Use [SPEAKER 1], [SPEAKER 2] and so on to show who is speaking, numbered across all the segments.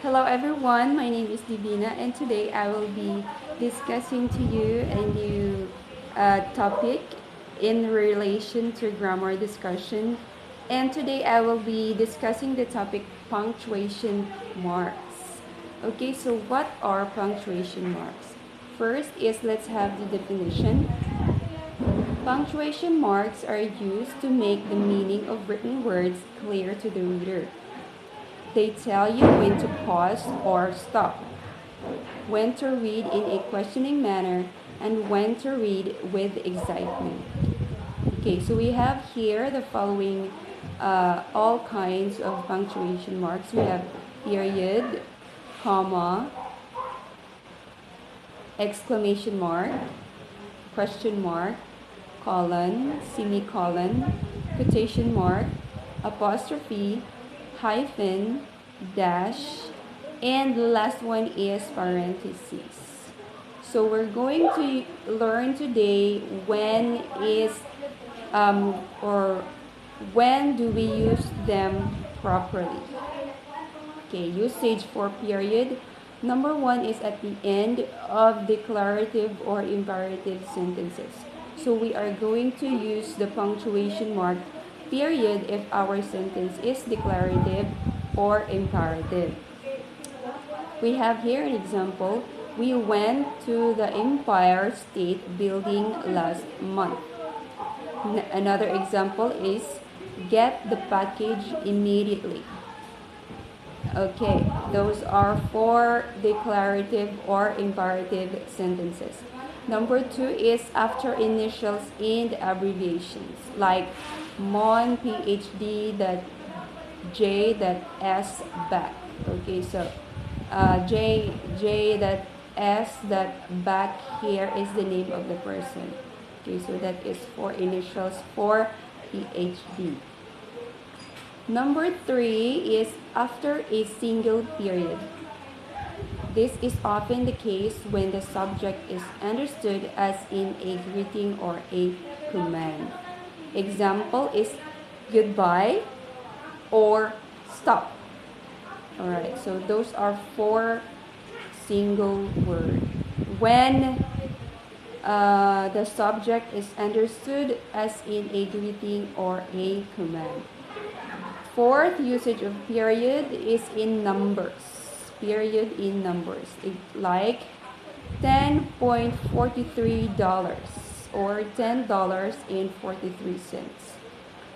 [SPEAKER 1] Hello everyone, my name is Divina and today I will be discussing to you a new topic in relation to grammar discussion. And today I will be discussing the topic punctuation marks. Okay, so what are punctuation marks? First is let's have the definition. Punctuation marks are used to make the meaning of written words clear to the reader. They tell you when to pause or stop, when to read in a questioning manner, and when to read with excitement. Okay, so we have here the following all kinds of punctuation marks. We have period, comma, exclamation mark, question mark, colon, semicolon, quotation mark, apostrophe, hyphen, dash, and the last one is parentheses. So we're going to learn today when is or when do we use them properly. Okay, usage for period. Number one is at the end of declarative or imperative sentences. So we are going to use the punctuation mark period if our sentence is declarative or imperative. We have here an example. We went to the Empire State Building last month. Another example is get the package immediately. Okay, those are four declarative or imperative sentences. Number two is after initials and abbreviations like MON, PhD, that J, that S, back. Okay, so J, that S, that back here is the name of the person. Okay, so that is four initials for PhD. Number three is after a single period. This is often the case when the subject is understood as in a greeting or a command. Example is goodbye or stop. Alright, so those are four single words. When the subject is understood as in a greeting or a command. Fourth usage of period is in numbers. Period in numbers. Like $10.43 or $10.43.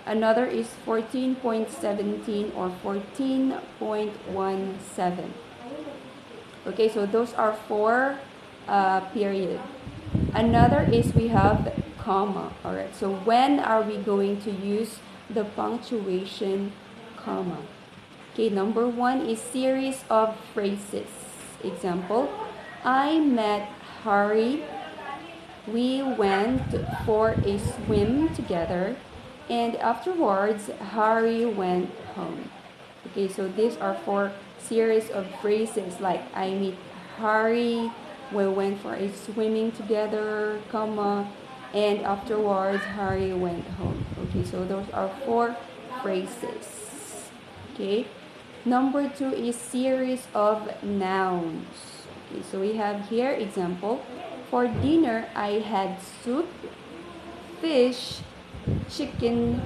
[SPEAKER 1] Another is 14.17 or 14.17. Okay, so those are four period. Another is we have comma. Alright, so when are we going to use the punctuation comma? Okay, number one is series of phrases. Example, I met Harry. We went for a swim together. And afterwards, Harry went home. Okay, so these are four series of phrases like I meet Harry, we went for a swimming together, comma, and afterwards Harry went home. Okay, so those are four phrases. Okay, number two is series of nouns. Okay, so we have here example. For dinner, I had soup, fish, chicken,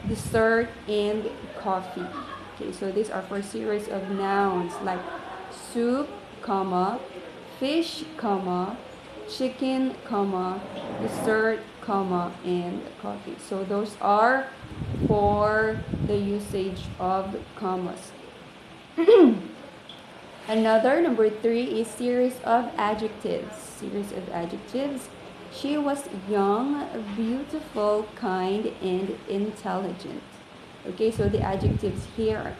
[SPEAKER 1] dessert, and coffee. Okay, so these are for series of nouns like soup, comma, fish, comma, chicken, comma, dessert, comma, and coffee. So those are for the usage of commas. Another, number three, is series of adjectives. Series of adjectives. She was young, beautiful, kind, and intelligent. Okay, so the adjectives here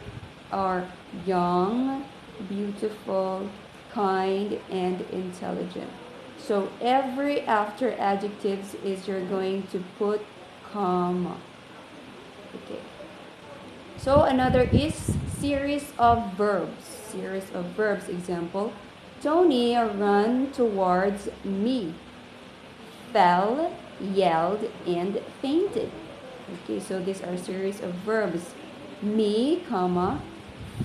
[SPEAKER 1] are young, beautiful, kind, and intelligent. So every after adjectives is you're going to put comma. Okay. So another is series of verbs. Series of verbs. Example, Tony ran towards me, fell, yelled, and fainted. Okay, so these are series of verbs. Me, comma,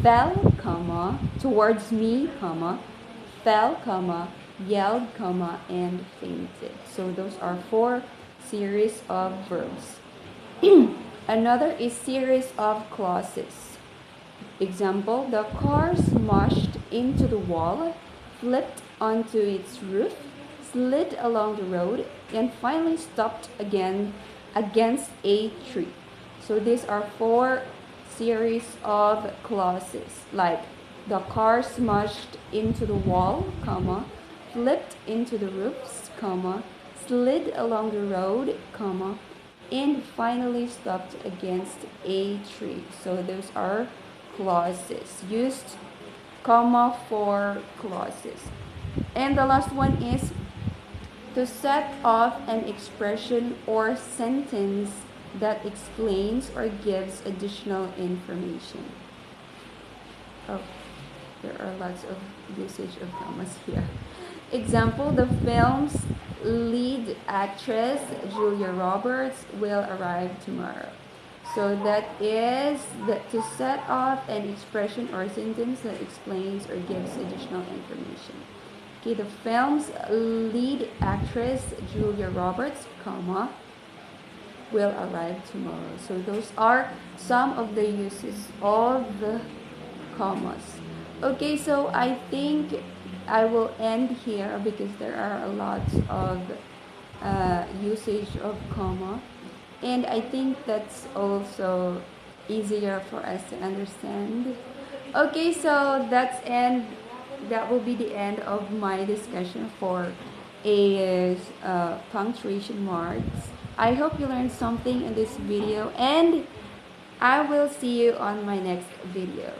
[SPEAKER 1] fell, comma, towards me, comma, fell, comma, yelled, comma, and fainted. So those are 4 series of verbs. Another is series of clauses. Example, the car smashed into the wall, flipped onto its roof, slid along the road, and finally stopped again against a tree. So these are 4 series of clauses, like the car smashed into the wall, comma, flipped into the roofs, comma, slid along the road, comma, and finally stopped against a tree. So those are clauses. Used comma for clauses. And the last one is to set off an expression or sentence that explains or gives additional information. Oh, there are lots of usage of commas here. Example, the film's lead actress, Julia Roberts, will arrive tomorrow. So that is to set off an expression or sentence that explains or gives additional information. Okay, the film's lead actress, Julia Roberts, comma, will arrive tomorrow. So those are some of the uses of the commas. Okay, so I think I will end here because there are a lot of usage of comma, and I think that's also easier for us to understand. Okay, so that will be the end of my discussion for a punctuation marks. I hope you learned something in this video, and I will see you on my next video.